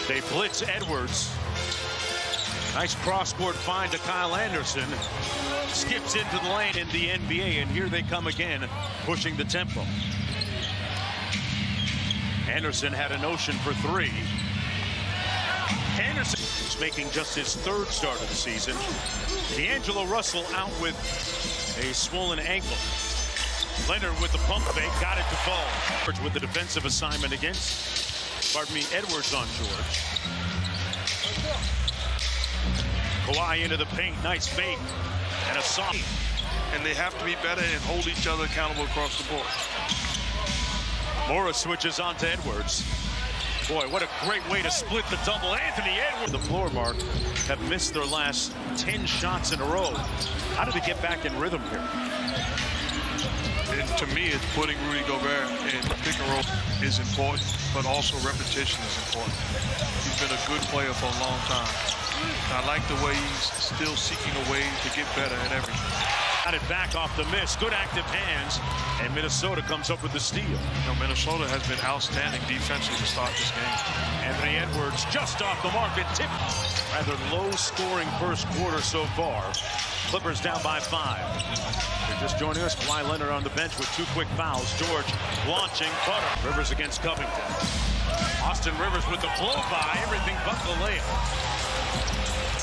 They blitz Edwards. Nice cross-court find to Kyle Anderson. Skips into the lane in the NBA, and here they come again, pushing the tempo. Anderson had a notion for three. Anderson is making just his third start of the season. D'Angelo Russell out with a swollen ankle. Leonard with the pump fake, got it to fall. With the defensive assignment against, Edwards on George. Kawhi into the paint, nice fake, and a soft. And they have to be better and hold each other accountable across the board. Morris switches on to Edwards. Boy, what a great way to split the double. Anthony Edwards. The floor mark have missed their last 10 shots in a row. How did they get back in rhythm here? And to me, it's putting Rudy Gobert in pick and roll is important, but also repetition is important. He's been a good player for a long time. I like the way he's still seeking a way to get better at everything. Got it back off the miss. Good active hands. And Minnesota comes up with the steal. Minnesota has been outstanding defensively to start this game. Anthony Edwards just off the mark and tipped. Rather low-scoring first quarter so far. Clippers down by 5. They're just joining us. Kawhi Leonard on the bench with 2 quick fouls. George launching. Butter. Rivers against Covington. Austin Rivers with the blow-by. Everything but the layup.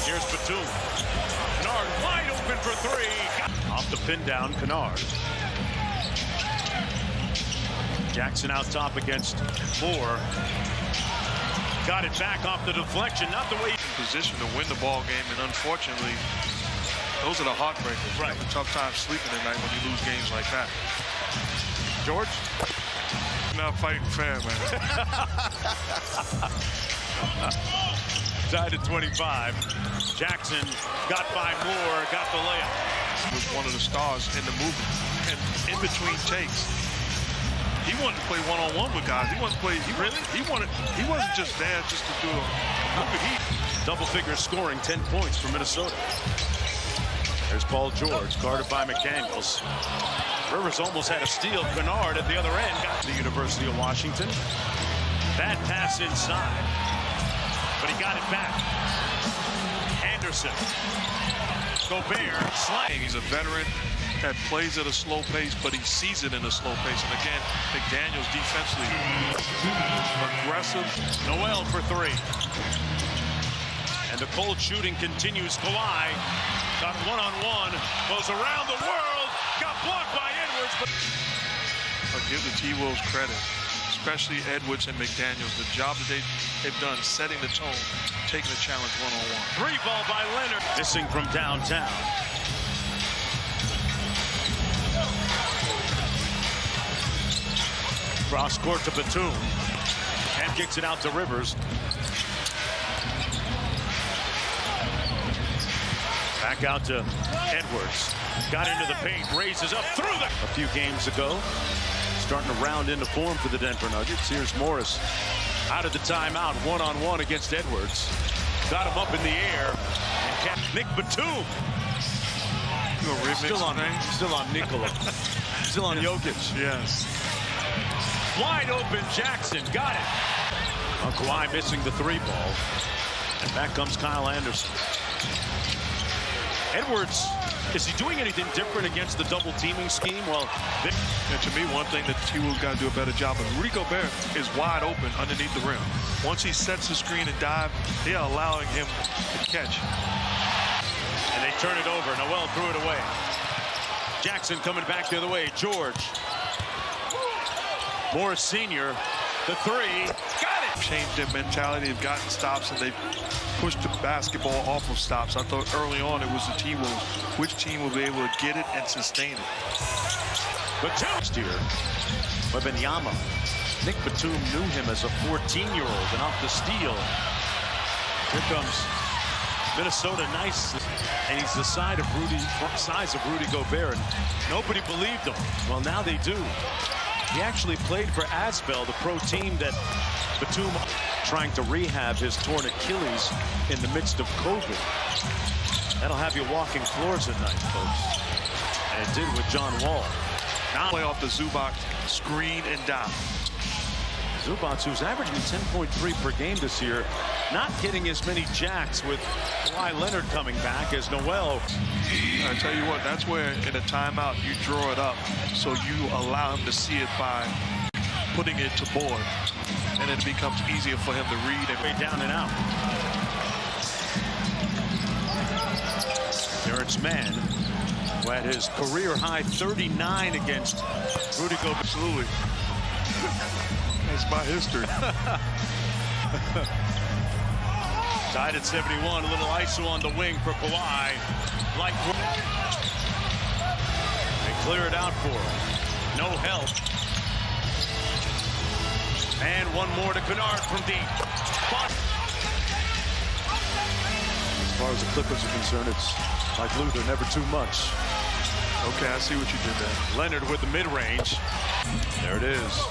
Here's Batum. Kennard wide open for 3. Off the pin down, Kennard. Jackson out top against Moore. Got it back off the deflection, not the way. Position to win the ball game, and unfortunately, those are the heartbreakers. Right. You have a tough time sleeping at night when you lose games like that. George? Not fighting fair, man. Tied at 25. Jackson got by Moore, got the layup. Was one of the stars in the movement. And in between takes, he wanted to play one-on-one with guys. He wanted to play. He wasn't just there just to do a double figure scoring, 10 points for Minnesota. There's Paul George, guarded by McDaniels. Rivers almost had a steal. Kennard at the other end got the University of Washington. Bad pass inside, but he got it back. Anderson. Gobert, sliding. He's a veteran that plays at a slow pace, but he sees it in a slow pace. And again, McDaniels defensively aggressive. Noel for 3. And the cold shooting continues. Kawhi got one-on-one, goes around the world, got blocked by Edwards. But I'll give the T-Wolves credit, especially Edwards and McDaniels. The job that they've done setting the tone, taking the challenge one-on-one. 3 ball by Leonard. Missing from downtown. Cross court to Batum. And kicks it out to Rivers. Back out to Edwards. Got into the paint, raises up through the... A few games ago. Starting to round into form for the Denver Nuggets. Here's Morris out of the timeout, one-on-one against Edwards. Got him up in the air. And Nick Batum. Still on Nikola. Still on Jokic. Yes. Wide open Jackson. Got it. Kawhi missing the 3 ball. And back comes Kyle Anderson. Edwards, is he doing anything different against the double teaming scheme? Well, and to me, one thing that the T-Wolves got to do a better job of, Rudy Gobert is wide open underneath the rim. Once he sets the screen and dive, they are allowing him to catch. And they turn it over. Noel threw it away. Jackson coming back the other way. George. Morris Sr., the 3. Got it! Changed their mentality. They've gotten stops, and they've pushed the basketball off of stops. I thought early on it was the T-Wolves. Which team will be able to get it and sustain it? Batum next year. Wembanyama. Nick Batum knew him as a 14-year-old, and off the steal. Here comes Minnesota, nice. And he's the size of Rudy Gobert, and nobody believed him. Well, now they do. He actually played for Asvel, the pro team that Batum trying to rehab his torn Achilles in the midst of COVID. That'll have you walking floors at night, folks. And it did with John Wall. Now play off the Zubac screen and dive. Zubac, who's averaging 10.3 per game this year, not getting as many jacks with Kawhi Leonard coming back as Noel. I tell you what, that's where in a timeout you draw it up so you allow him to see it by putting it to board, and it becomes easier for him to read and way down and out. Terrence Mann, who had his career high 39 against Rudy Gobert. Absolutely. That's my history. Tied at 71, a little ISO on the wing for Kawhi. Light work. They clear it out for him. No help. And one more to Kennard from deep. As far as the Clippers are concerned, it's like Luther, never too much. Okay, I see what you did there. Leonard with the mid-range. There it is.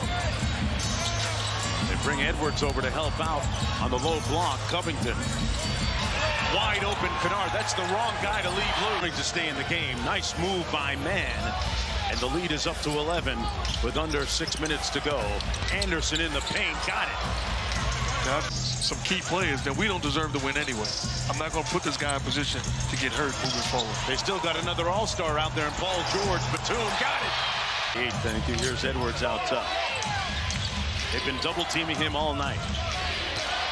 They bring Edwards over to help out on the low block. Covington. Wide open Kennard. That's the wrong guy to leave Luther to stay in the game. Nice move by Mann. And the lead is up to 11 with under 6 minutes to go. Anderson in the paint. Got it. That's some key players that we don't deserve to win anyway. I'm not going to put this guy in position to get hurt moving forward. They still got another all-star out there in Paul George. Batum got it. Thank you. Here's Edwards out top. They've been double-teaming him all night.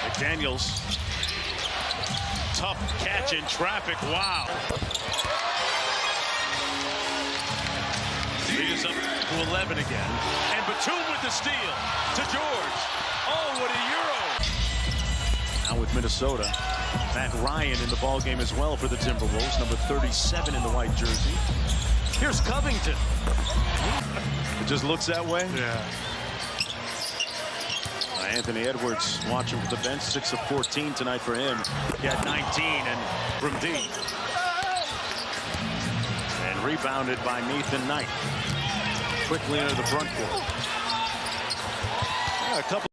McDaniels. Tough catch in traffic. Wow. Lead is up to 11 again. And Batum with the steal to George. Oh, what a Euro. Now with Minnesota. Matt Ryan in the ballgame as well for the Timberwolves. Number 37 in the white jersey. Here's Covington. It just looks that way. Yeah. Anthony Edwards watching from the bench. 6 of 14 tonight for him. He had 19 and from deep. And rebounded by Nathan Knight. Quickly into the front court. Yeah, a couple